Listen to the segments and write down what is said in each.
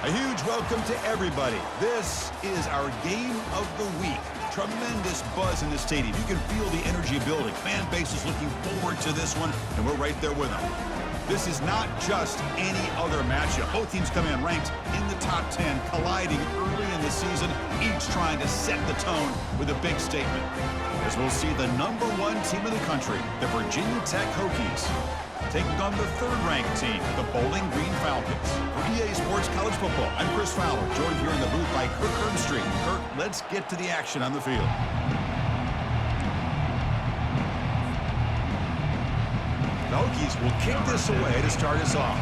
A huge welcome to everybody. This is our game of the week. Tremendous buzz in the stadium. You can feel the energy building. Fan base is looking forward to this one, and we're right there with them. This is not just any other matchup. Both teams come in ranked in the top 10, colliding early in the season, each trying to set the tone with a big statement. As we'll see the #1 team in the country, the Virginia Tech Hokies, taking on the third-ranked team, the Bowling Green Falcons. For EA Sports College Football, I'm Chris Fowler, joined here in the booth by Kirk Herbstreit. Kirk, let's get to the action on the field. The Hokies will kick this away to start us off.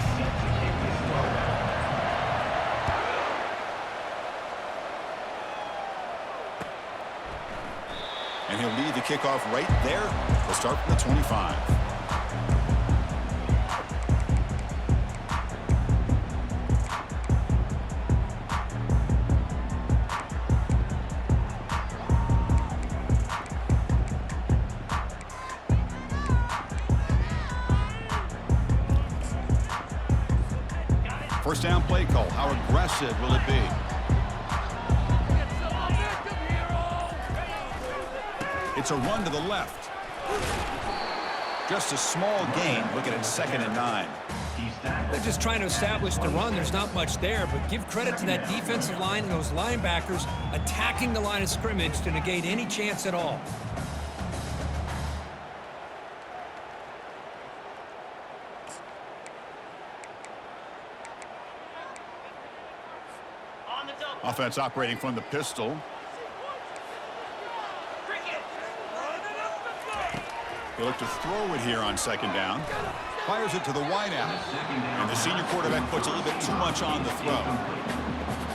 And he'll lead the kickoff right there. We'll start from the 25. First down play call. How aggressive will it be? It's a run to the left. Just a small gain. Looking at 2nd and 9. They're just trying to establish the run. There's not much there, but give credit to that defensive line and those linebackers attacking the line of scrimmage to negate any chance at all. Offense operating from the pistol. They look to throw it here on 2nd down. Fires it to the wideout. And the senior quarterback puts a little bit too much on the throw.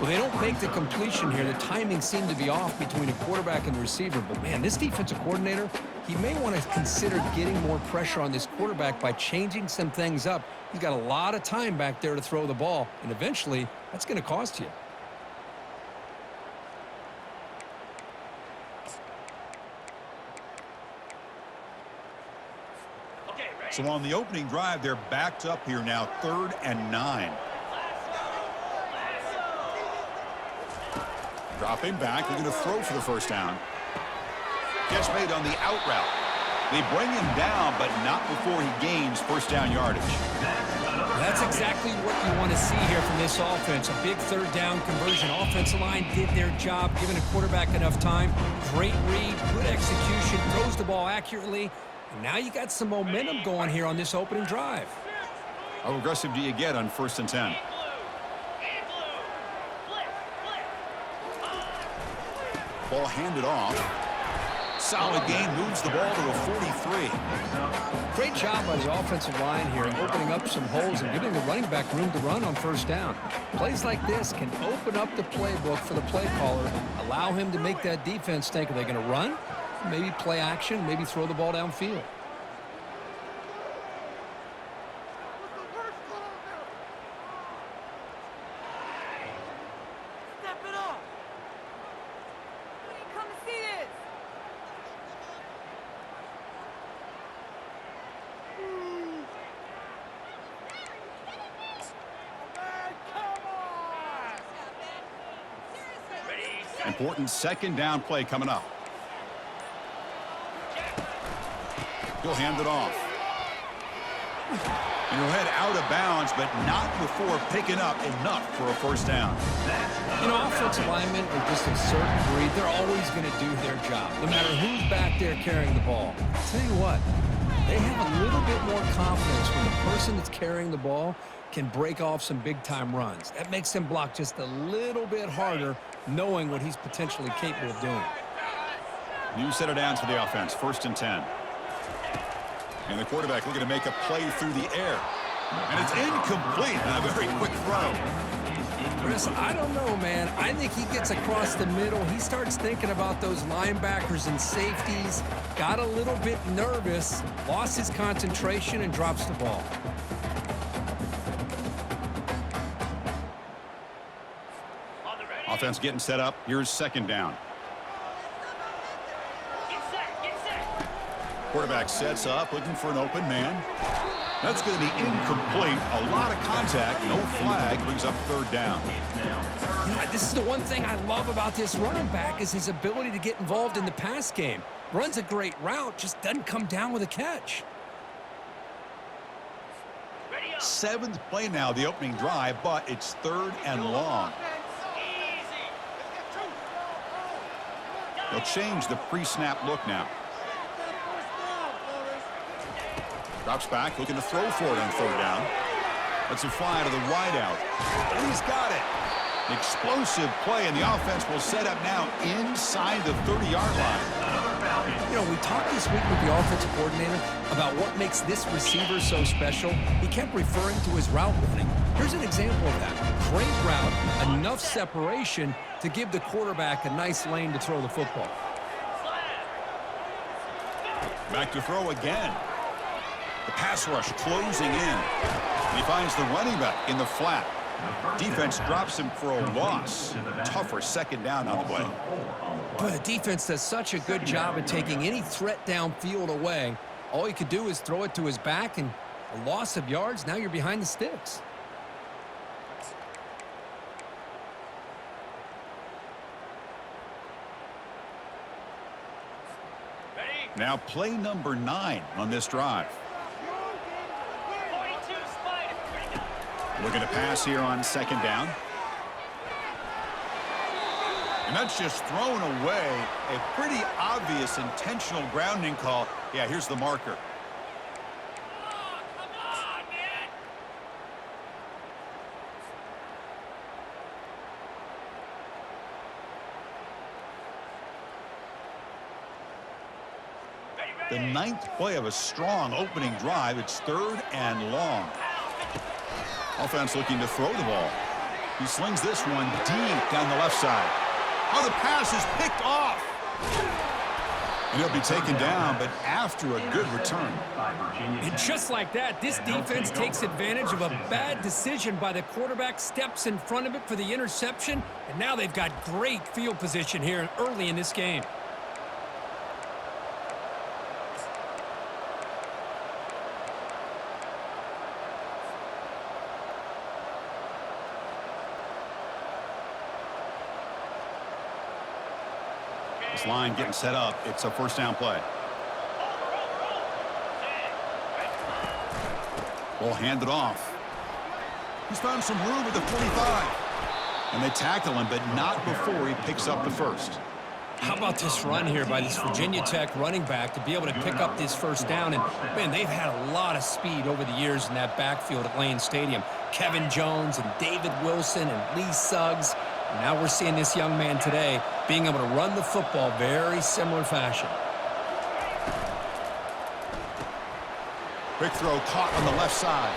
Well, they don't make the completion here. The timing seemed to be off between the quarterback and the receiver. But, man, this defensive coordinator, he may want to consider getting more pressure on this quarterback by changing some things up. He's got a lot of time back there to throw the ball. And eventually, that's going to cost you. So on the opening drive, they're backed up here now, 3rd and 9. Dropping back, looking to throw for the first down. Catch made on the out route. They bring him down, but not before he gains first down yardage. That's exactly what you want to see here from this offense. A big 3rd down conversion. Offensive line did their job, giving a quarterback enough time. Great read, good execution, throws the ball accurately. And now you got some momentum going here on this opening drive. How aggressive do you get on 1st and 10? Ball handed off. Solid gain, moves the ball to a 43. Great job by the offensive line here, opening up some holes and giving the running back room to run on 1st down. Plays like this can open up the playbook for the play caller, allow him to make that defense think, are they going to run? Maybe play action, maybe throw the ball downfield. Step it up. Come and see this. Important 2nd down play coming up. He'll hand it off. And he'll head out of bounds, but not before picking up enough for a first down. You know, offensive linemen are just a certain breed. They're always going to do their job, no matter who's back there carrying the ball. I'll tell you what, they have a little bit more confidence when the person that's carrying the ball can break off some big-time runs. That makes them block just a little bit harder, knowing what he's potentially capable of doing. New set of downs for the offense, 1st and 10. And the quarterback looking to make a play through the air. And it's incomplete on a very quick throw. Chris, I don't know, man. I think he gets across the middle. He starts thinking about those linebackers and safeties. Got a little bit nervous, lost his concentration, and drops the ball. Offense getting set up. Here's 2nd down. Quarterback sets up, looking for an open man. That's going to be incomplete. A lot of contact. No flag. Brings up third down. You know, this is the one thing I love about this running back is his ability to get involved in the pass game. Runs a great route, just doesn't come down with a catch. 7th play now, the opening drive, but it's 3rd and long. They'll change the pre-snap look now. Drops back, looking to throw for it on 3rd down. That's a fly to the wideout. And he's got it. An explosive play, and the offense will set up now inside the 30-yard line. You know, we talked this week with the offensive coordinator about what makes this receiver so special. He kept referring to his route running. Here's an example of that. Great route, enough separation to give the quarterback a nice lane to throw the football. Back to throw again. The pass rush closing in. He finds the running back in the flat. Defense drops him for a loss. Tougher 2nd down on the way. But the defense does such a good job at taking any threat downfield away. All you could do is throw it to his back, and a loss of yards, now you're behind the sticks. Now play number 9 on this drive. Looking to pass here on 2nd down. And that's just thrown away. A pretty obvious intentional grounding call. Yeah, here's the marker. Come on, man. The 9th play of a strong opening drive. It's 3rd and long. Offense looking to throw the ball. He slings this one deep down the left side. Oh, the pass is picked off. And he'll be taken down, but after a good return. And just like that, this defense takes advantage of a bad decision by the quarterback, steps in front of it for the interception, and now they've got great field position here early in this game. This line getting set up. It's a 1st down play. Ball handed off. He's found some room at the 45. And they tackle him, but not before he picks up the 1st. How about this run here by this Virginia Tech running back to be able to pick up this 1st down? And, man, they've had a lot of speed over the years in that backfield at Lane Stadium. Kevin Jones and David Wilson and Lee Suggs. And now we're seeing this young man today being able to run the football very similar fashion. Quick throw caught on the left side.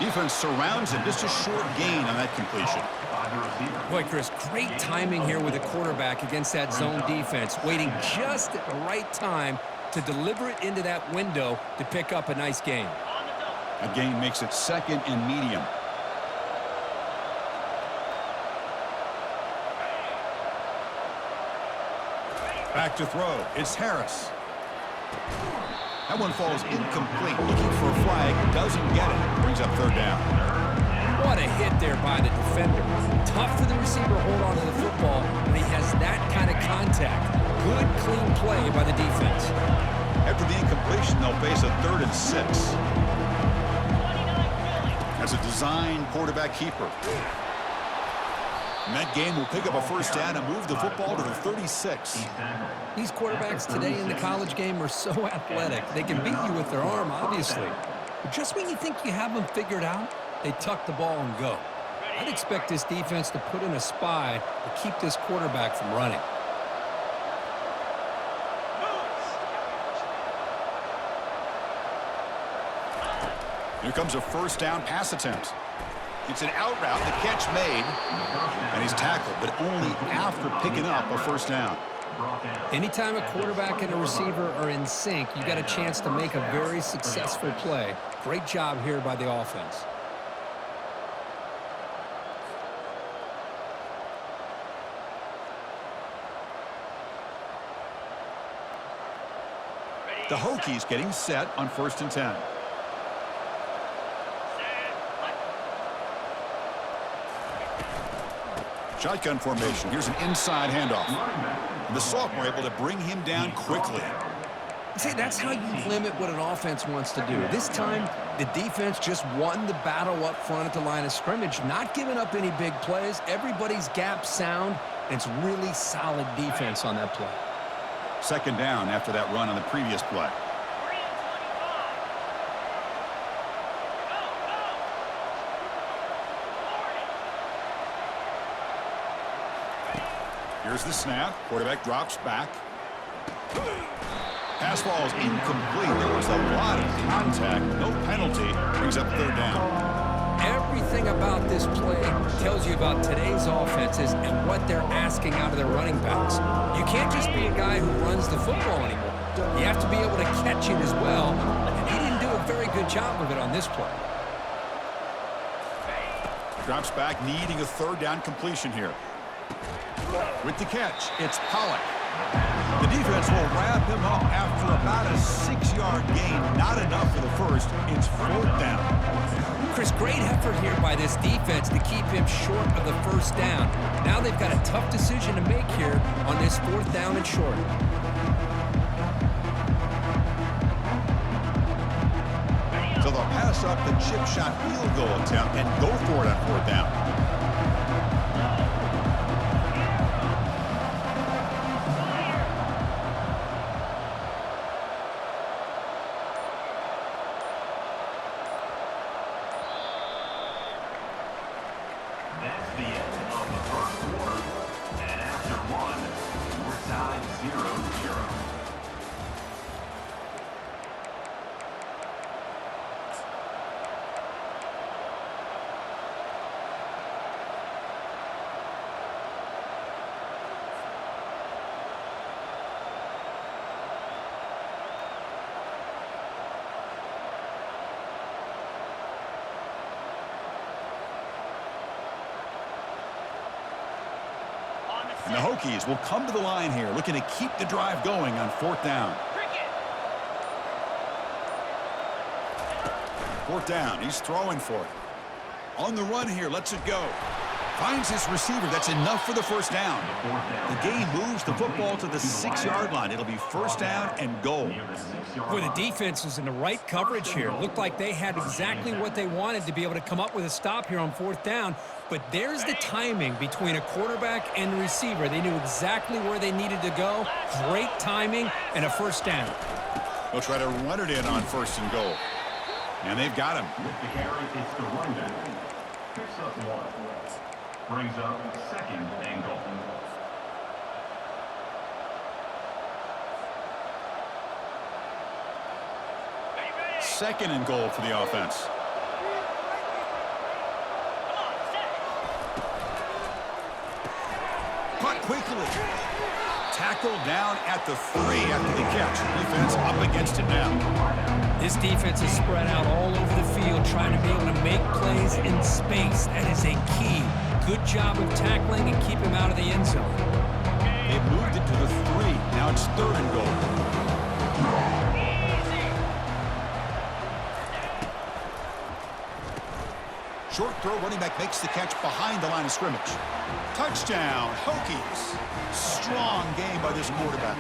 Defense surrounds him. Just a short gain on that completion. Boy, Chris, great timing here with the quarterback against that zone defense, waiting just at the right time to deliver it into that window to pick up a nice gain. A gain makes it 2nd and medium. Back to throw. It's Harris. That one falls incomplete. Looking for a flag. Doesn't get it. Brings up 3rd down. What a hit there by the defender. Tough for the receiver to hold on to the football when he has that kind of contact. Good, clean play by the defense. After the incompletion, they'll face a 3rd and 6. As a design quarterback keeper. And that game will pick up a 1st down and move the football to the 36. These quarterbacks today in the college game are so athletic. They can beat you with their arm, obviously. But just when you think you have them figured out, they tuck the ball and go. I'd expect this defense to put in a spy to keep this quarterback from running. Here comes a 1st down pass attempt. It's an out route, the catch made, and he's tackled, but only after picking up a 1st down. Anytime a quarterback and a receiver are in sync, you got a chance to make a very successful play. Great job here by the offense. The Hokies getting set on 1st and 10. Shotgun formation. Here's an inside handoff. The sophomore able to bring him down quickly. See, that's how you limit what an offense wants to do. This time, the defense just won the battle up front at the line of scrimmage, not giving up any big plays. Everybody's gap sound, and it's really solid defense on that play. Second down after that run on the previous play. Here's the snap. Quarterback drops back. Pass ball is incomplete. There was a lot of contact. No penalty. Brings up third down. Everything about this play tells you about today's offenses and what they're asking out of their running backs. You can't just be a guy who runs the football anymore. You have to be able to catch it as well, and he didn't do a very good job of it on this play. Drops back, needing a third down completion here. With the catch, it's Pollock. The defense will wrap him up after about a 6-yard gain. Not enough for the first. It's fourth down. Chris, great effort here by this defense to keep him short of the first down. Now they've got a tough decision to make here on this fourth down and short. So they'll pass up the chip shot field goal attempt and go for it on fourth down. That's the end of the first quarter. And after one, we're tied 0-0. And the Hokies will come to the line here, looking to keep the drive going on fourth down. Fourth down, he's throwing for it. On the run here, lets it go. Finds his receiver. That's enough for the first down. The game moves the football to the 6-yard line. It'll be first down and goal. Boy, the defense was in the right coverage here. Looked like they had exactly what they wanted to be able to come up with a stop here on fourth down. But there's the timing between a quarterback and the receiver. They knew exactly where they needed to go. Great timing and a first down. They'll try to run it in on first and goal. And they've got him. With the carry, it's the runback. Picks up one. Brings up second and goal. Second and goal for the offense. Caught quickly. Tackled down at the 3 after the catch. Defense up against it now. This defense is spread out all over the field, trying to be able to make plays in space. That is a key. Good job of tackling and keep him out of the end zone. They've moved it to the 3. Now it's third and goal. Short throw, running back makes the catch behind the line of scrimmage. Touchdown, Hokies. Strong game by this quarterback.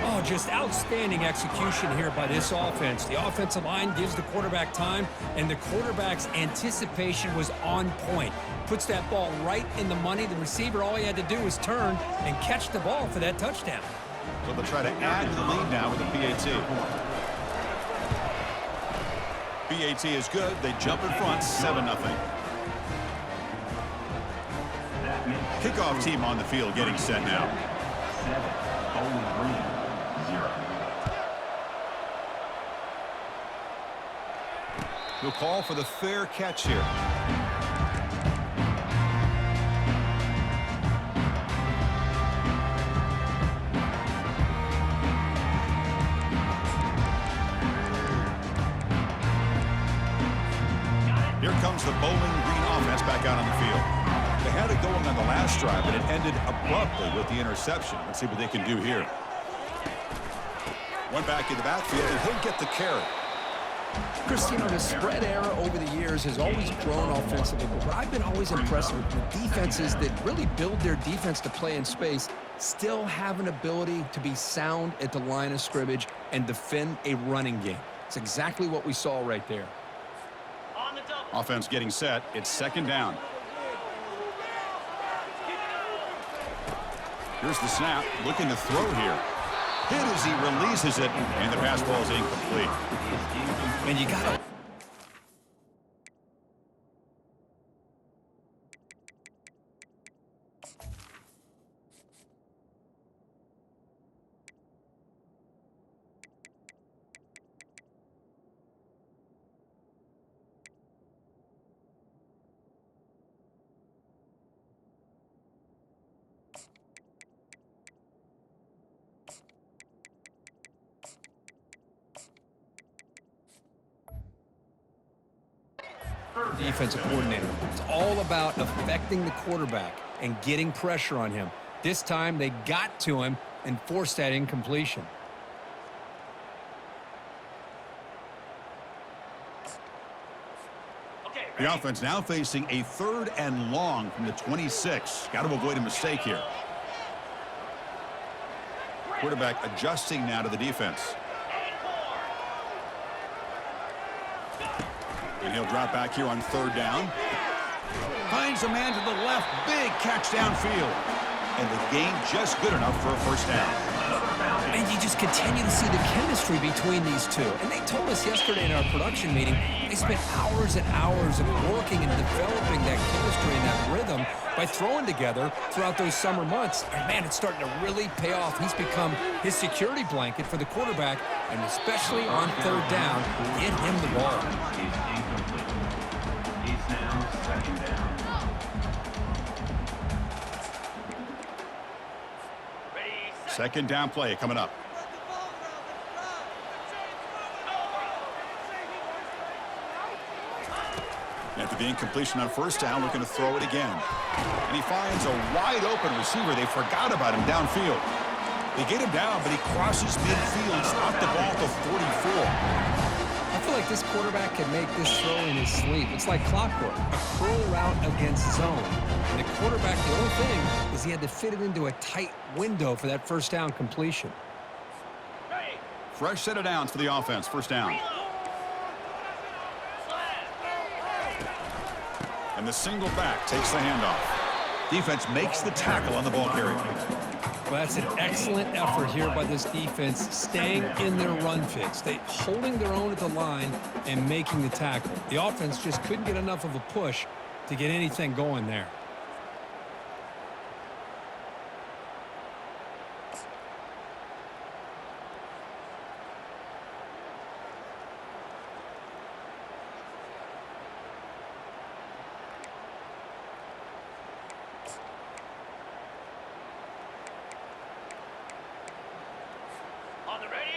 Oh, just outstanding execution here by this offense. The offensive line gives the quarterback time, and the quarterback's anticipation was on point. Puts that ball right in the money. The receiver, all he had to do was turn and catch the ball for that touchdown. So they'll try to add to the lead now with a PAT. PAT is good. They jump in front, 7-0. Kickoff team on the field getting set now. 7, Bowling Green, 0. He'll call for the fair catch here. Here comes the Bowling Green offense back out on the field. They had it going on the last drive, but it ended abruptly with the interception. Let's see what they can do here. One back in the backfield, and he'll get the carry. Chris, you know, the spread era over the years has always grown offensively, but what I've been always impressed with the defenses that really build their defense to play in space still have an ability to be sound at the line of scrimmage and defend a running game. It's exactly what we saw right there. Offense getting set. It's second down. Here's the snap. Looking to throw here. Hit as he releases it, and the pass ball is incomplete. And you got to... Defensive coordinator. It's all about affecting the quarterback and getting pressure on him. This time they got to him and forced that incompletion. The offense now facing a 3rd and long from the 26. Got to avoid a mistake here. Quarterback adjusting now to the defense. And he'll drop back here on 3rd down. Finds a man to the left. Big catch downfield. And the game just good enough for a first down. And you just continue to see the chemistry between these two. And they told us yesterday in our production meeting, they spent hours and hours of working and developing that chemistry and that rhythm by throwing together throughout those summer months. And, man, it's starting to really pay off. He's become his security blanket for the quarterback, and especially on 3rd down, get him the ball. It's now second down. Second down play coming up. After the incompletion on 1st down, looking to throw it again. And he finds a wide open receiver. They forgot about him downfield. They get him down, but he crosses midfield, stopped the ball to 44. I feel like this quarterback can make this throw in his sleep. It's like clockwork, a curl route against zone. And the quarterback, the only thing is he had to fit it into a tight window for that 1st down completion. Fresh set of downs for the offense. 1st down. And the single back takes the handoff. Defense makes the tackle on the ball carrier. Well, that's an excellent effort here by this defense, staying in their run fits. They holding their own at the line and making the tackle. The offense just couldn't get enough of a push to get anything going there.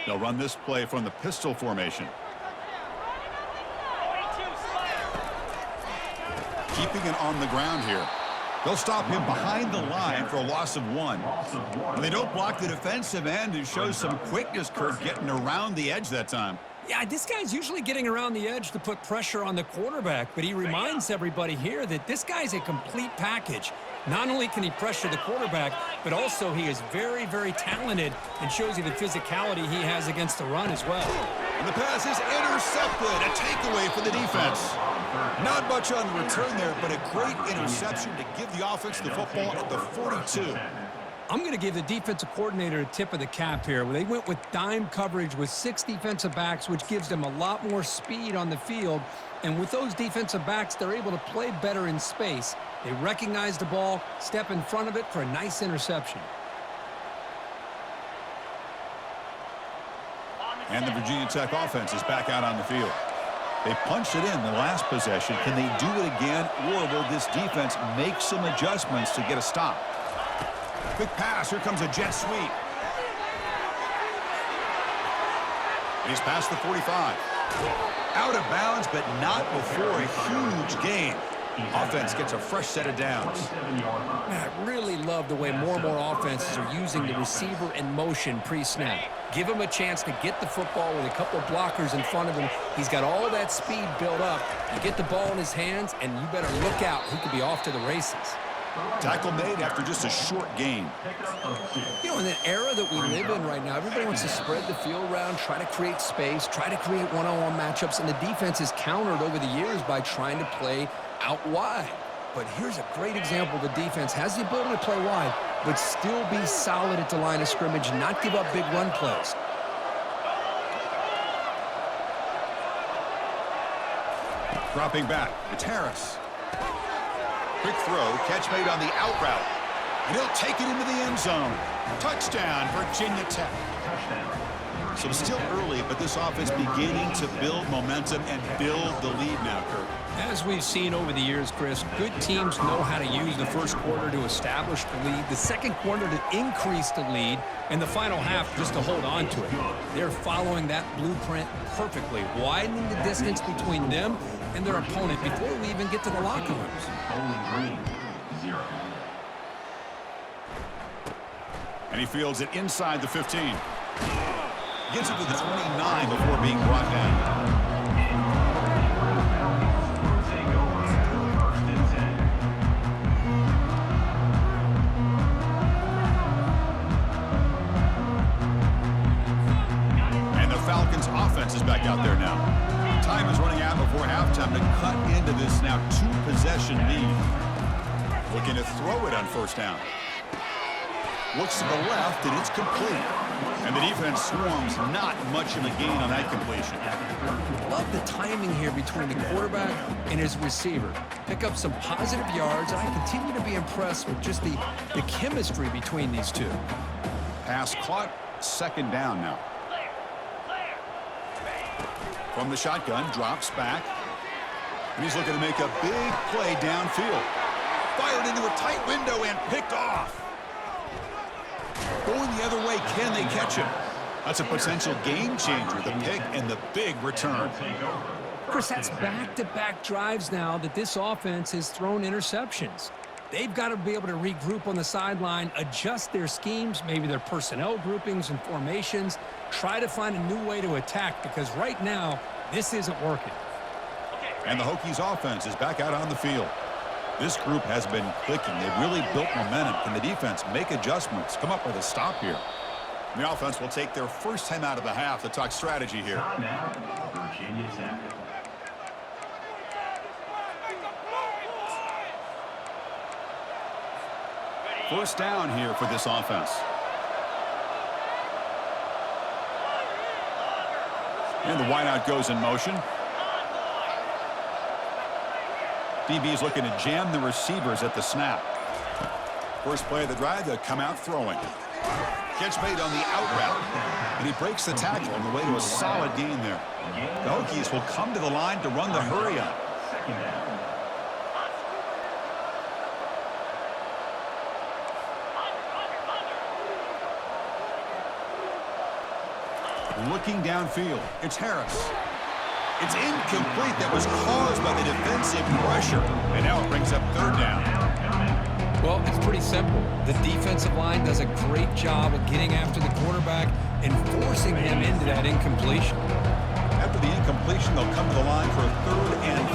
They'll run this play from the pistol formation. Keeping it on the ground here. They'll stop him behind the line for a loss of 1. And they don't block the defensive end, who shows some quickness, Kurt, getting around the edge that time. Yeah, this guy's usually getting around the edge to put pressure on the quarterback, but he reminds everybody here that this guy's a complete package. Not only can he pressure the quarterback, but also he is very, very talented and shows you the physicality he has against the run as well. And the pass is intercepted. A takeaway for the defense. Not much on the return there, but a great interception to give the offense the football at the 42. I'm going to give the defensive coordinator a tip of the cap here. They went with dime coverage with 6 defensive backs, which gives them a lot more speed on the field. And with those defensive backs, they're able to play better in space. They recognize the ball, step in front of it for a nice interception. And the Virginia Tech offense is back out on the field. They punched it in the last possession. Can they do it again, or will this defense make some adjustments to get a stop? Quick pass. Here comes a jet sweep. He's past the 45. Out of bounds, but not before a huge gain. Offense gets a fresh set of downs. Man, I really love the way more and more offenses are using the receiver in motion pre-snap. Give him a chance to get the football with a couple of blockers in front of him. He's got all that speed built up. You get the ball in his hands, and you better look out. He could be off to the races. Tackle made after just a short gain. You know, in the era that we live in right now, everybody wants to spread the field around, try to create space, try to create one-on-one matchups, and the defense is countered over the years by trying to play out wide. But here's a great example. The defense has the ability to play wide, but still be solid at the line of scrimmage, not give up big run plays. Dropping back, it's Harris. Quick throw, catch made on the out route. And he'll take it into the end zone. Touchdown, Virginia Tech. So still early, but this offense beginning to build momentum and build the lead now, Kirk. As we've seen over the years, Chris, good teams know how to use the first quarter to establish the lead, the second quarter to increase the lead, and the final half just to hold on to it. They're following that blueprint perfectly, widening the distance between them and their opponent before we even get to the locker rooms. And he fields it inside the 15. Gets it to the 29 before being brought down. And the Falcons offense is back out there now. Time is running out before halftime to cut into this now two-possession lead. Looking to throw it on first down. Looks to the left, and it's complete. And the defense swarms not much of a gain on that completion. Love the timing here between the quarterback and his receiver. Pick up some positive yards, and I continue to be impressed with just the chemistry between these two. Pass caught, second down now. From the shotgun, drops back. And he's looking to make a big play downfield. Fired into a tight window and picked off. Going the other way, can they catch him? That's a potential game changer, the pick and the big return. Chris, that's back-to-back drives now that this offense has thrown interceptions. They've got to be able to regroup on the sideline, adjust their schemes, maybe their personnel groupings and formations, try to find a new way to attack because right now, this isn't working. And the Hokies offense is back out on the field. This group has been clicking. They've really built momentum. Can the defense make adjustments? Come up with a stop here. And the offense will take their first time out of the half to talk strategy here. Virginia Tech. First down here for this offense. And the wideout goes in motion. DB's looking to jam the receivers at the snap. First play of the drive, they'll come out throwing. Catch made on the out route. And he breaks the tackle on the way to a solid gain there. The Hokies will come to the line to run the hurry up. Looking downfield, it's Harris. It's incomplete. That was caused by the defensive pressure. And now it brings up third down. Well, it's pretty simple. The defensive line does a great job of getting after the quarterback and forcing him into that incompletion. After the incompletion, they'll come to the line for a 3rd and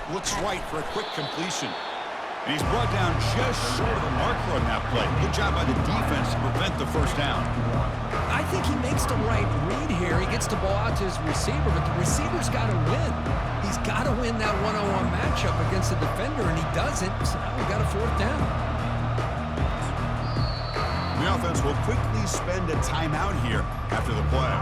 4. Looks right for a quick completion. And he's brought down just short of the marker on that play. Good job by the defense to prevent the first down. I think he makes the right read here. He gets the ball out to his receiver, but the receiver's got to win. He's got to win that one-on-one matchup against the defender, and he doesn't. So now we've got a 4th down. The offense will quickly spend a timeout here after the play.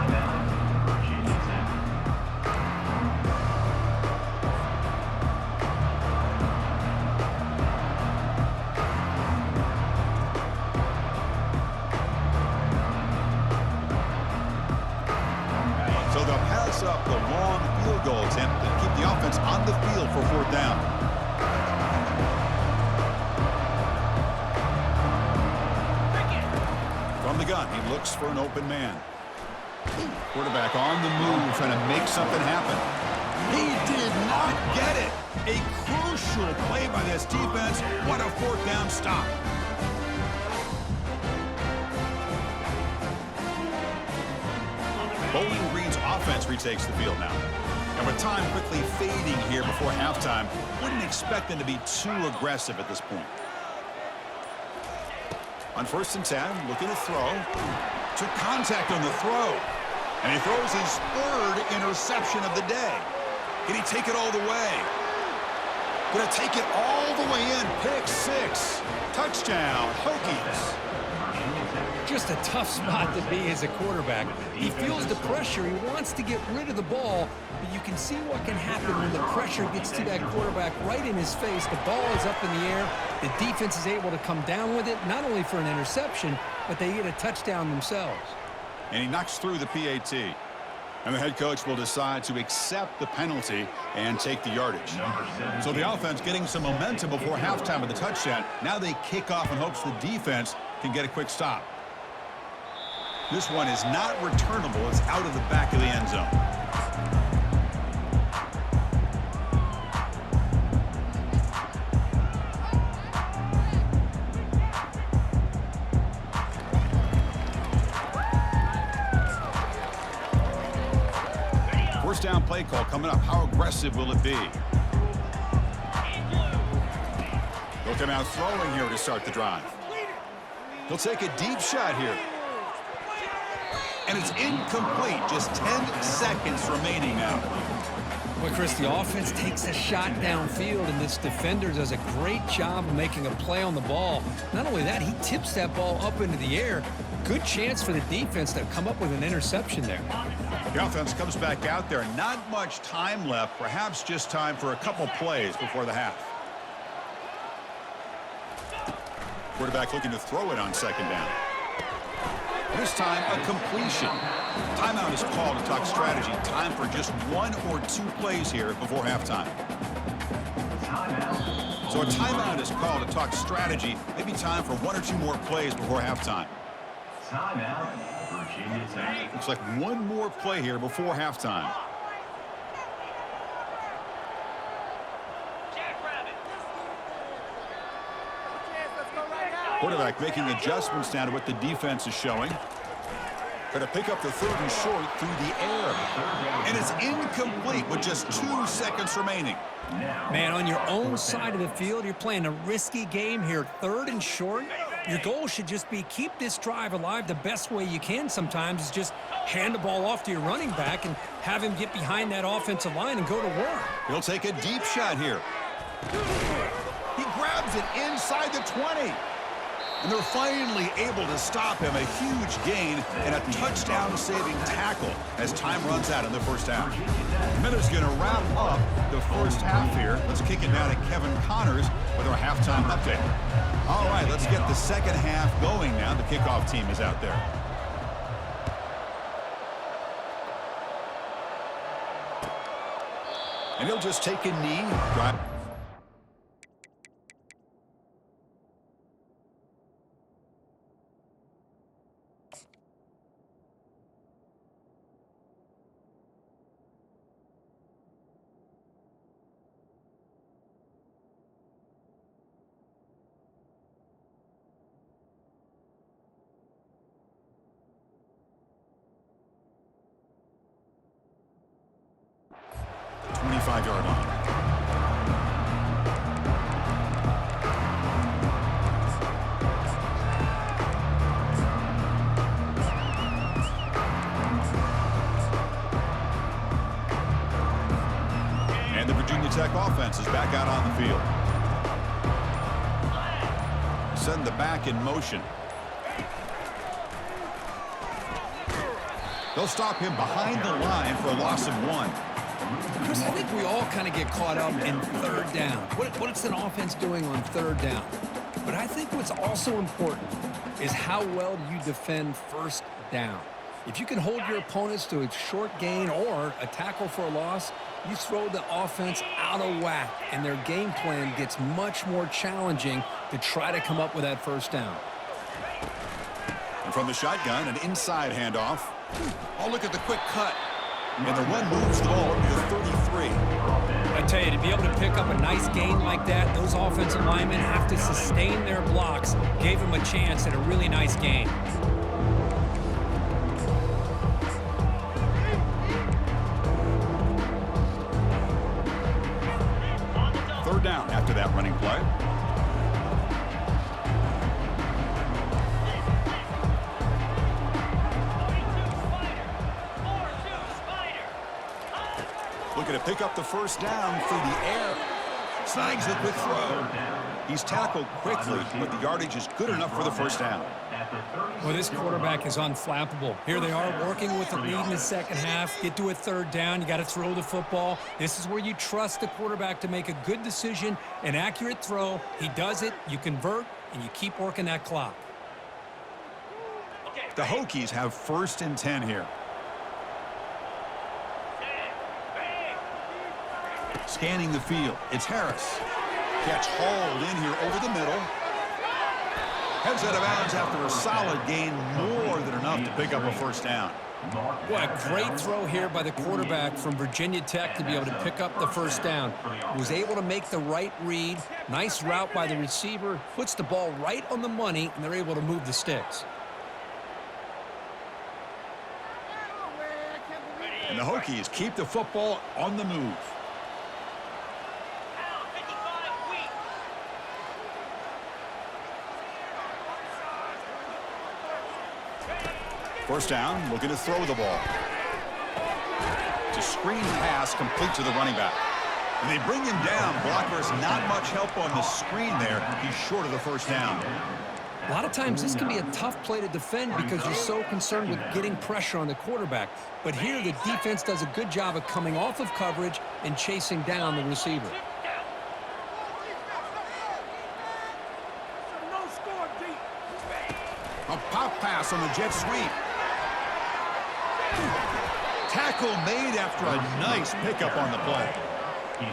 Up the long field goal attempt to keep the offense on the field for 4th down. From the gun, he looks for an open man. Quarterback on the move, trying to make something happen. He did not get it. A crucial play by this defense. What a fourth down stop. Bowling Green's offense retakes the field now. And with time quickly fading here before halftime, wouldn't expect them to be too aggressive at this point. On 1st and 10, looking to throw. Took contact on the throw. And he throws his 3rd interception of the day. Can he take it all the way? Gonna take it all the way in. Pick 6. Touchdown, Hokies. Just a tough spot to be as a quarterback. He feels the pressure. He wants to get rid of the ball, but you can see what can happen when the pressure gets to that quarterback right in his face. The ball is up in the air. The defense is able to come down with it, not only for an interception, but they get a touchdown themselves. And he knocks through the PAT. And the head coach will decide to accept the penalty and take the yardage. So the offense getting some momentum before halftime with the touchdown. Now they kick off in hopes the defense can get a quick stop. This one is not returnable. It's out of the back of the end zone. First down play call coming up. How aggressive will it be? He'll come out throwing here to start the drive. He'll take a deep shot here. And it's incomplete. Just 10 seconds remaining now. Well, Chris, the offense takes a shot downfield, and this defender does a great job of making a play on the ball. Not only that, he tips that ball up into the air. Good chance for the defense to come up with an interception there. The offense comes back out there. Not much time left. Perhaps just time for a couple plays before the half. Quarterback looking to throw it on 2nd down. This time, a completion. Timeout is called to talk strategy. Time for just 1 or 2 plays here before halftime. So a timeout is called to talk strategy. Maybe time for 1 or 2 more plays before halftime. Timeout, Virginia Tech. Looks like 1 more play here before halftime. Quarterback making adjustments now to what the defense is showing. Going to pick up the 3rd and short through the air. And it's incomplete with just 2 seconds remaining. Man, on your own side of the field, you're playing a risky game here. 3rd and short. Your goal should just be keep this drive alive the best way you can sometimes is just hand the ball off to your running back and have him get behind that offensive line and go to work. He'll take a deep shot here. He grabs it inside the 20. And they're finally able to stop him. A huge gain and a touchdown-saving tackle as time runs out in the first half. Minutes going to wrap up the first half here. Let's kick it now to Kevin Connors with our halftime update. All right, let's get the second half going now. The kickoff team is out there. And he'll just take a knee, drive. The 25-yard line. And the Virginia Tech offense is back out on the field. Send the back in motion. They'll stop him behind the line for a loss of 1. Chris, I think we all kind of get caught up in 3rd down. What's an offense doing on 3rd down? But I think what's also important is how well you defend 1st down. If you can hold your opponents to a short gain or a tackle for a loss, you throw the offense out of whack, and their game plan gets much more challenging to try to come up with that 1st down. And from the shotgun, an inside handoff. Oh, look at the quick cut. And the run moves the ball up to the 33. I tell you, to be able to pick up a nice gain like that, those offensive linemen have to sustain their blocks. Gave him a chance at a really nice gain. Third down after that running play. Looking to pick up the first down through the air. Snags the quick throw. He's tackled quickly, but the yardage is good enough for the first down. Well, this quarterback is unflappable. Here they are working with the lead in the second half. Get to a third down. You got to throw the football. This is where you trust the quarterback to make a good decision, an accurate throw. He does it, you convert, and you keep working that clock. The Hokies have 1st and 10 here. Scanning the field. It's Harris. Catch hauled in here over the middle. Heads out of bounds after a solid gain, more than enough to pick up a first down. What a great throw here by the quarterback from Virginia Tech to be able to pick up the first down. Was able to make the right read. Nice route by the receiver. Puts the ball right on the money, and they're able to move the sticks. And the Hokies keep the football on the move. First down, looking to throw the ball. It's a screen pass complete to the running back. And they bring him down. Blockers not much help on the screen there. He's short of the first down. A lot of times this can be a tough play to defend because you're so concerned with getting pressure on the quarterback. But here the defense does a good job of coming off of coverage and chasing down the receiver. A pop pass on the jet sweep. Tackle made after a nice pickup on the play.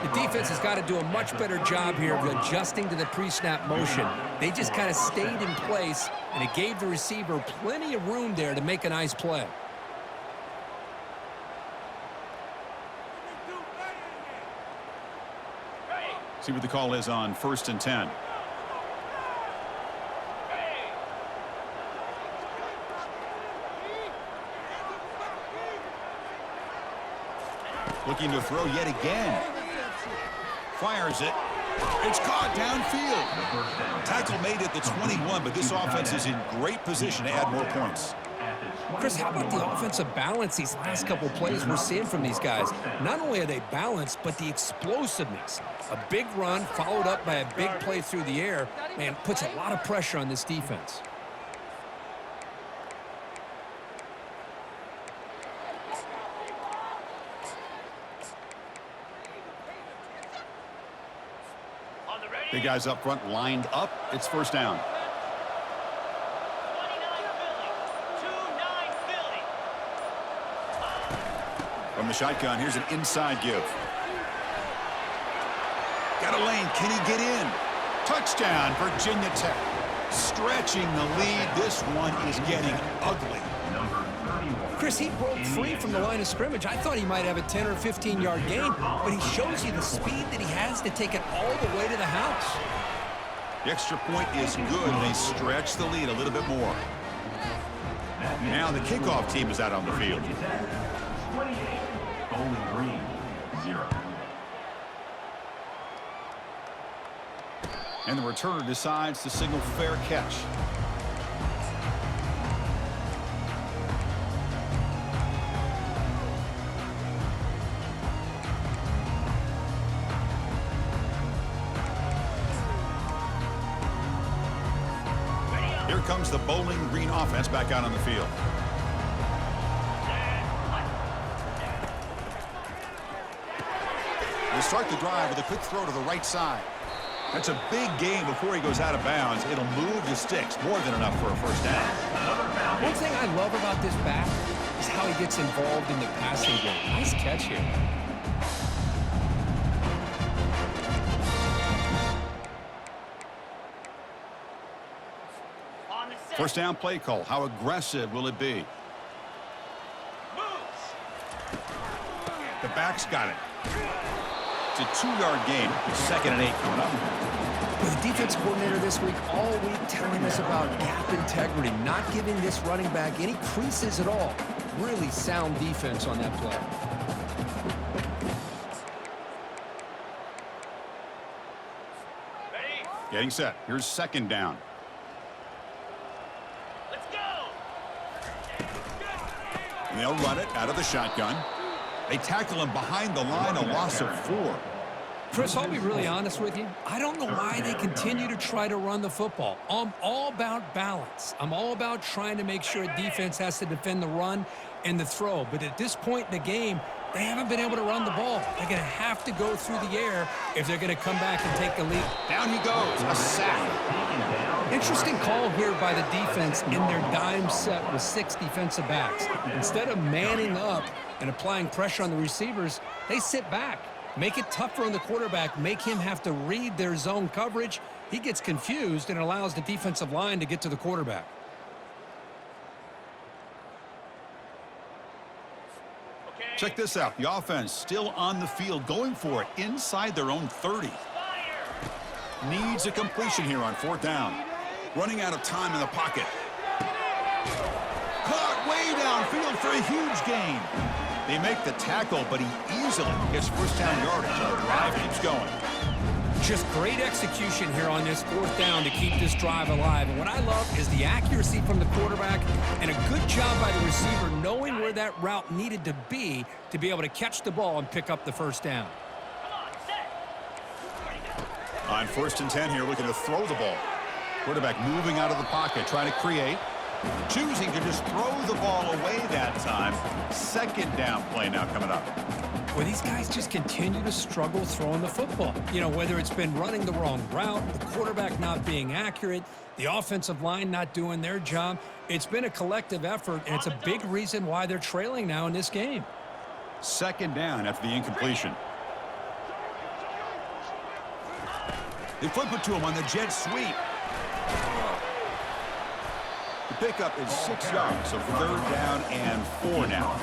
The defense has got to do a much better job here of adjusting to the pre-snap motion. They just kind of stayed in place, and it gave the receiver plenty of room there to make a nice play. See what the call is on 1st and 10. Looking to throw yet again. Fires it. It's caught downfield. Tackle made at the 21, but this offense is in great position to add more points. Chris, how about the offensive balance these last couple plays we're seeing from these guys? Not only are they balanced, but the explosiveness. A big run followed up by a big play through the air, man, puts a lot of pressure on this defense. Big guys up front lined up. It's first down. From the shotgun, here's an inside give. Got a lane. Can he get in? Touchdown, Virginia Tech. Stretching the lead. This one is getting ugly. Chris, he broke free from the line of scrimmage. I thought he might have a 10 or 15-yard gain, but he shows you the speed that he has to take it all the way to the house. The extra point is good. They stretch the lead a little bit more. Now the kickoff team is out on the field. 28, Bowling Green, 0. And the returner decides to signal fair catch. Here comes the Bowling Green offense back out on the field. They start the drive with a quick throw to the right side. That's a big gain before he goes out of bounds. It'll move the sticks, more than enough for a first down. One thing I love about this back is how he gets involved in the passing game. Nice catch here. First down play call. How aggressive will it be? back's got it. It's a 2-yard gain. 2nd and 8 coming up. With the defense coordinator this week, all week telling us about gap integrity, not giving this running back any creases at all. Really sound defense on that play. Getting set. Here's 2nd down. Let's go! And they'll run it out of the shotgun. They tackle him behind the line, a loss of 4. Chris, I'll be really honest with you. I don't know why they continue to try to run the football. I'm all about balance. I'm all about trying to make sure a defense has to defend the run and the throw. But at this point in the game, they haven't been able to run the ball. They're going to have to go through the air if they're going to come back and take the lead. Down he goes. A sack. Interesting call here by the defense in their dime set with 6 defensive backs. Instead of manning up and applying pressure on the receivers, they sit back. Make it tougher on the quarterback. Make him have to read their zone coverage. He gets confused and allows the defensive line to get to the quarterback. Check this out. The offense still on the field, going for it inside their own 30. Needs a completion here on 4th down. Running out of time in the pocket. Caught way downfield for a huge gain. They make the tackle, but he easily gets 1st down yardage. The drive keeps going. Just great execution here on this 4th down to keep this drive alive. And what I love is the accuracy from the quarterback and a good job by the receiver knowing where that route needed to be able to catch the ball and pick up the 1st down. On 1st and 10 here, looking to throw the ball. Quarterback moving out of the pocket, trying to create. Choosing to just throw the ball away that time. 2nd down play now coming up. Well, these guys just continue to struggle throwing the football. You know, whether it's been running the wrong route, the quarterback not being accurate, the offensive line not doing their job. It's been a collective effort, and it's a big reason why they're trailing now in this game. 2nd down after the incompletion. They flip it to him on the jet sweep. The pickup is 6 yards, so 3rd down and 4 now.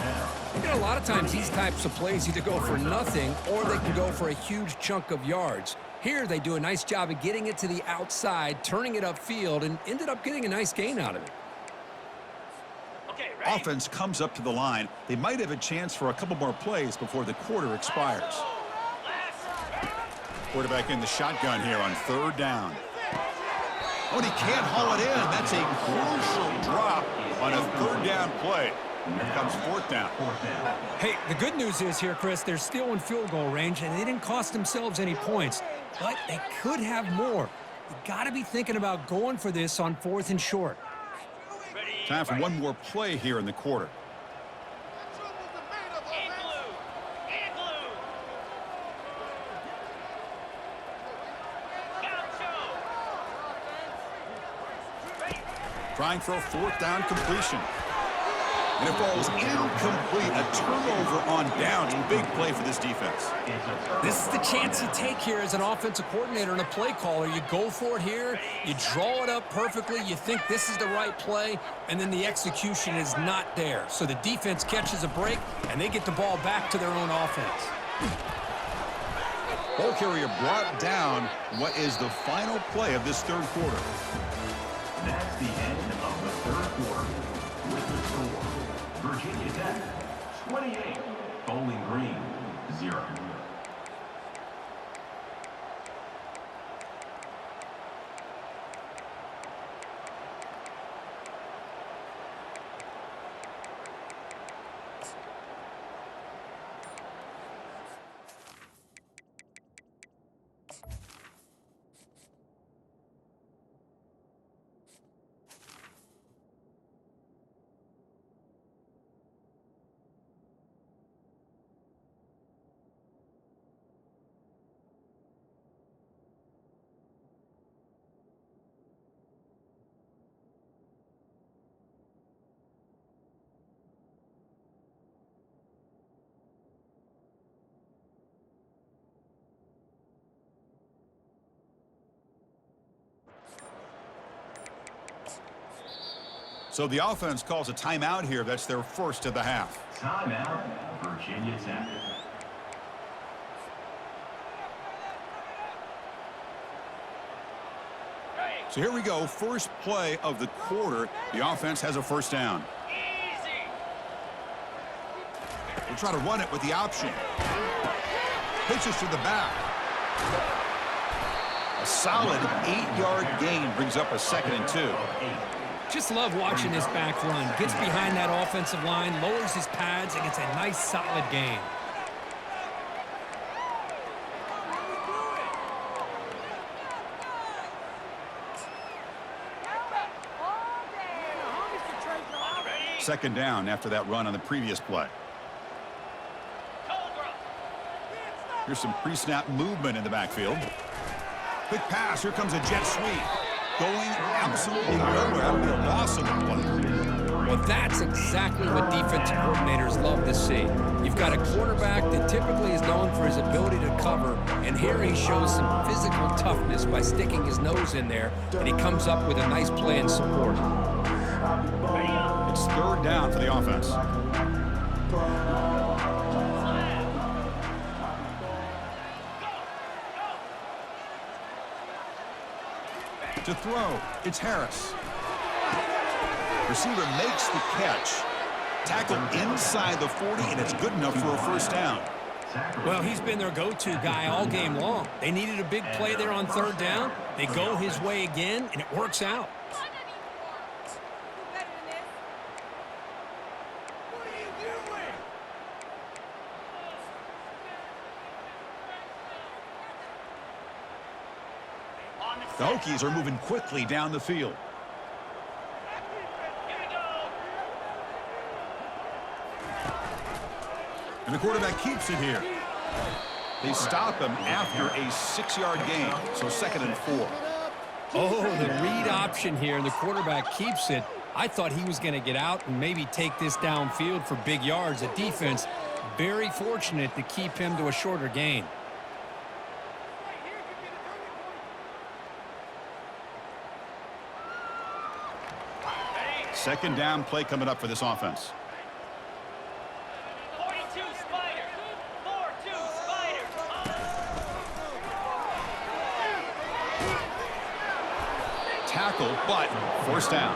You know, a lot of times these types of plays either go for nothing or they can go for a huge chunk of yards. Here they do a nice job of getting it to the outside, turning it upfield, and ended up getting a nice gain out of it. Offense comes up to the line. They might have a chance for a couple more plays before the quarter expires. Quarterback in the shotgun here on 3rd down. Oh, and he can't haul it in. That's a crucial drop on a 3rd down play. Here comes 4th down. Hey, the good news is here, Chris, they're still in field goal range, and they didn't cost themselves any points, but they could have more. You got to be thinking about going for this on 4th and short. Time for one more play here in the quarter. Trying for a 4th down completion. And it falls incomplete. A turnover on downs. Big play for this defense. This is the chance you take here as an offensive coordinator and a play caller. You go for it here. You draw it up perfectly. You think this is the right play, and then the execution is not there. So the defense catches a break, and they get the ball back to their own offense. Ball carrier brought down. What is the final play of this 3rd quarter? That's the end of the 3rd quarter. With the score, Virginia Tech 28, Bowling Green 0. So the offense calls a timeout here. That's their first of the half. Timeout, Virginia Tech. So here we go, first play of the quarter. The offense has a first down. We'll try to run it with the option. Pitches to the back. A solid 8-yard gain brings up a 2nd and 2. Just love watching this back run. Gets behind that offensive line, lowers his pads, and gets a nice solid gain. Second down after that run on the previous play. Here's some pre-snap movement in the backfield. Quick pass. Here comes a jet sweep. Going absolutely nowhere. That'll be a loss of the play. Well, that's exactly what defensive coordinators love to see. You've got a quarterback that typically is known for his ability to cover, and here he shows some physical toughness by sticking his nose in there, and he comes up with a nice play in support. It's third down for the offense. To throw, it's Harris. Receiver makes the catch. Tackle inside the 40, and it's good enough for a first down. Well, he's been their go-to guy all game long. They needed a big play there on third down. They go his way again, and it works out. The Hokies are moving quickly down the field. And the quarterback keeps it here. They stop him after a 6-yard gain, so 2nd and 4. Oh, the read option here, and the quarterback keeps it. I thought he was going to get out and maybe take this downfield for big yards. The defense, very fortunate to keep him to a shorter gain. Second down play coming up for this offense. 42 Spider. 4-2 Spider. Tackle, but first down.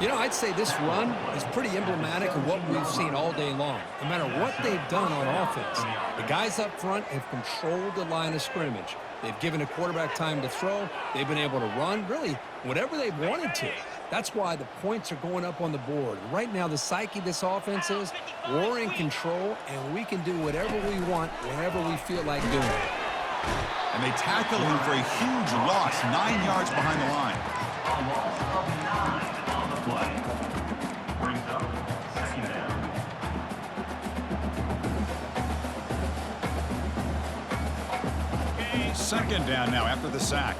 You know, I'd say this run is pretty emblematic of what we've seen all day long. No matter what they've done on offense, the guys up front have controlled the line of scrimmage. They've given a quarterback time to throw. They've been able to run, really, whatever they've wanted to. That's why the points are going up on the board. Right now, the psyche of this offense is we're in control, and we can do whatever we want, whenever we feel like doing it. And they tackle him for a huge loss, 9 yards behind the line. A loss of 9 on the play. Brings up 2nd down. Second down now after the sack.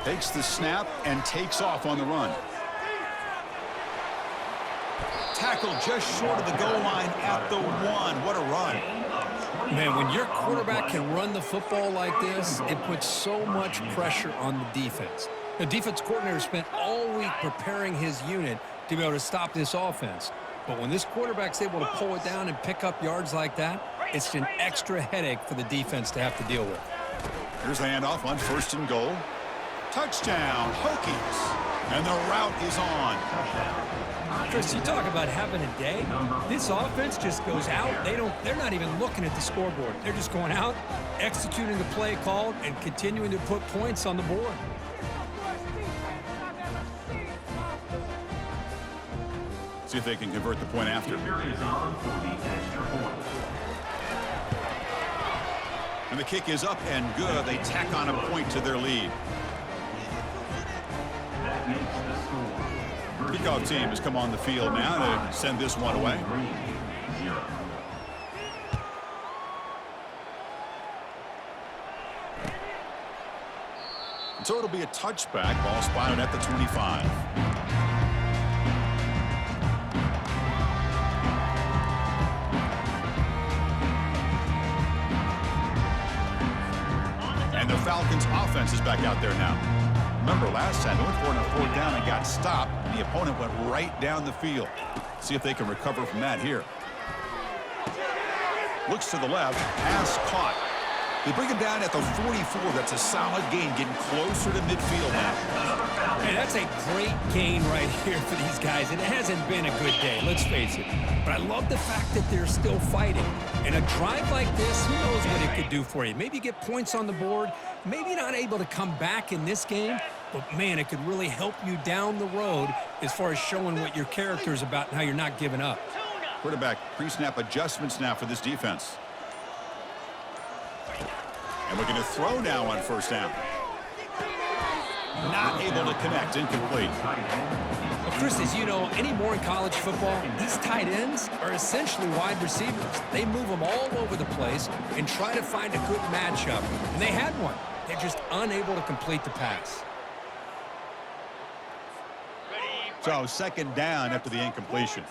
Takes the snap and takes off on the run. Tackle just short of the goal line at the 1. What a run. Man, when your quarterback can run the football like this, it puts so much pressure on the defense. The defense coordinator spent all week preparing his unit to be able to stop this offense. But when this quarterback's able to pull it down and pick up yards like that, it's an extra headache for the defense to have to deal with. Here's the handoff on 1st and goal. Touchdown, Hokies. And the route is on. Chris, you talk about having a day. This offense just goes out. They're not even looking at the scoreboard. They're just going out, executing the play called, and continuing to put points on the board. See if they can convert the point after. Kicker is on for the extra point. And the kick is up and good. They tack on a point to their lead. That makes the score. Kickoff team has come on the field now to send this one away. Green, 0. So it'll be a touchback. Ball spotted at the 25. And the Falcons offense is back out there now. Remember last time they went for it on 4th down and got stopped, and the opponent went right down the field. See if they can recover from that here. Looks to the left. Pass caught. They bring him down at the 44. That's a solid gain, getting closer to midfield now. Hey, that's a great gain right here for these guys. It hasn't been a good day, let's face it. But I love the fact that they're still fighting. And a drive like this, who knows what it could do for you. Maybe get points on the board. Maybe not able to come back in this game. But, man, it could really help you down the road as far as showing what your character is about and how you're not giving up. Quarterback pre-snap adjustments now for this defense. And we're going to throw now on first down. Not able to connect. Incomplete. Well, Chris, as you know, anymore in college football, these tight ends are essentially wide receivers. They move them all over the place and try to find a good matchup. And they had one. They're just unable to complete the pass. So second down after the incompletion.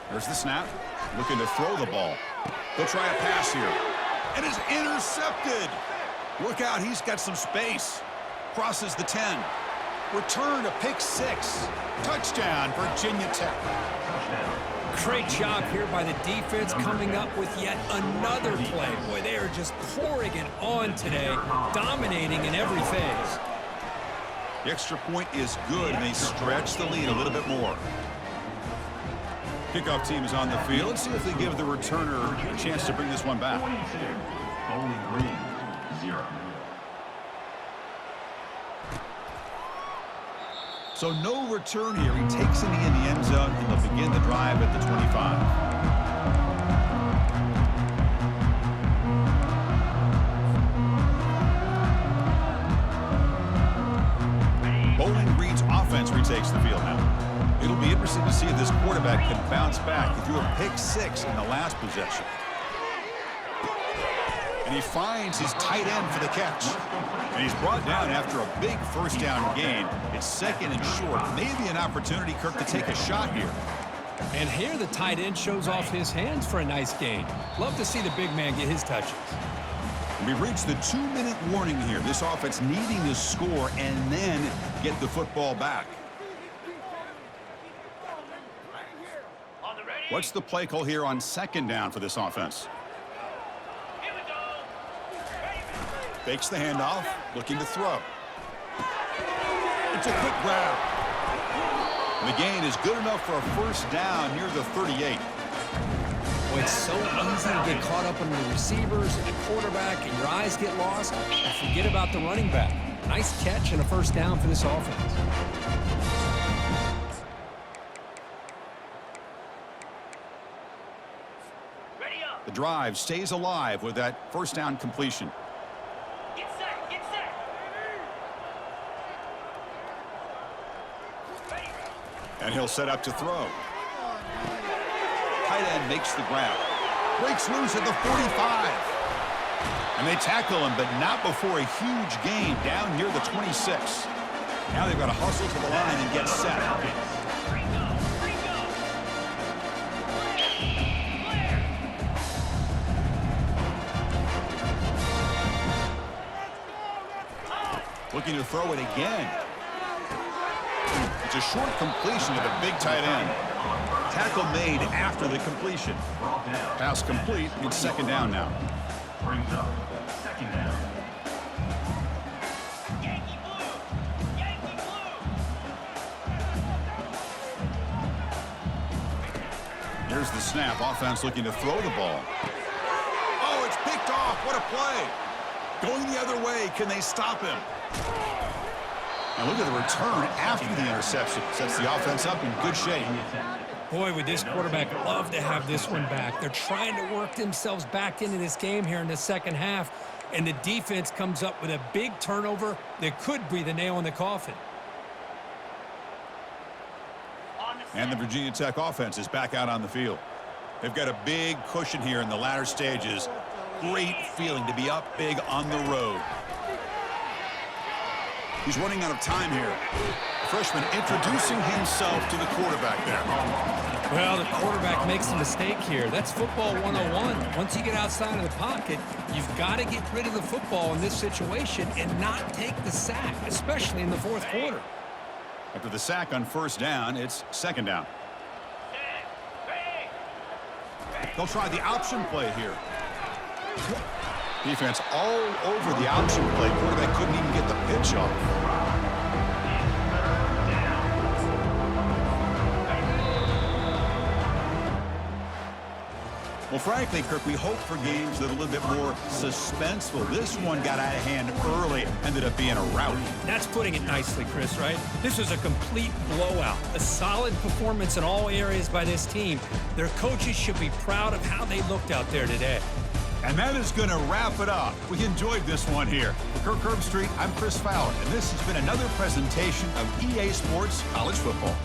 There's the snap. Looking to throw the ball. They'll try a pass here. And it's intercepted. Look out, he's got some space. Crosses the 10. Return to pick 6. Touchdown, Virginia Tech. Great job here by the defense coming up with yet another play. Boy, they are just pouring it on today, dominating in every phase. The extra point is good, and they stretch the lead a little bit more. Kickoff team is on the field. Let's see if they give the returner a chance to bring this one back. Bowling Green, 0. So no return here. He takes it in the end zone, and they'll begin the drive at the 25. Bowling Green's offense retakes the field now. It'll be interesting to see if this quarterback can bounce back. He threw a pick 6 in the last possession. And he finds his tight end for the catch. And he's brought down after a big first down gain. It's second and short. Maybe an opportunity, Kirk, to take a shot here. And here the tight end shows off his hands for a nice gain. Love to see the big man get his touches. We've reached the 2-minute warning here. This offense needing to score and then get the football back. What's the play call here on second down for this offense? Fakes the handoff, looking to throw. It's a quick grab. And the gain is good enough for a first down near the 38. Well, it's so easy to get caught up in the receivers and the quarterback, and your eyes get lost. And forget about the running back. Nice catch and a first down for this offense. The drive stays alive with that first down completion. Get set, get set. And he'll set up to throw. Tight end makes the grab. Breaks loose at the 45. And they tackle him, but not before a huge gain down near the 26. Now they've got to hustle to the line and get set. Looking to throw it again. It's a short completion to the big tight end. Tackle made after the completion. Pass complete. It's second down now. Brings up second down. Yankee blue, Yankee blue. Here's the snap. Offense looking to throw the ball. Oh, it's picked off. What a play. Going the other way. Can they stop him? And look at the return after the interception. Sets the offense up in good shape. Boy, would this quarterback love to have this one back. They're trying to work themselves back into this game here in the second half, and the defense comes up with a big turnover that could be the nail in the coffin. And the Virginia Tech offense is back out on the field. They've got a big cushion here in the latter stages. Great feeling to be up big on the road. He's running out of time here. Freshman introducing himself to the quarterback there. Well, the quarterback makes a mistake here. That's football 101. Once you get outside of the pocket, you've got to get rid of the football in this situation and not take the sack, especially in the fourth quarter. After the sack on first down, it's second down. They'll try the option play here. Defense all over the option play. Quarterback couldn't even get the pitch off. Well, frankly, Kirk, we hope for games that are a little bit more suspenseful. This one got out of hand early, ended up being a rout. That's putting it nicely, Chris, right? This was a complete blowout. A solid performance in all areas by this team. Their coaches should be proud of how they looked out there today. And that is going to wrap it up. We enjoyed this one here. For Kirk Herbstreit, I'm Chris Fowler, and this has been another presentation of EA Sports College Football.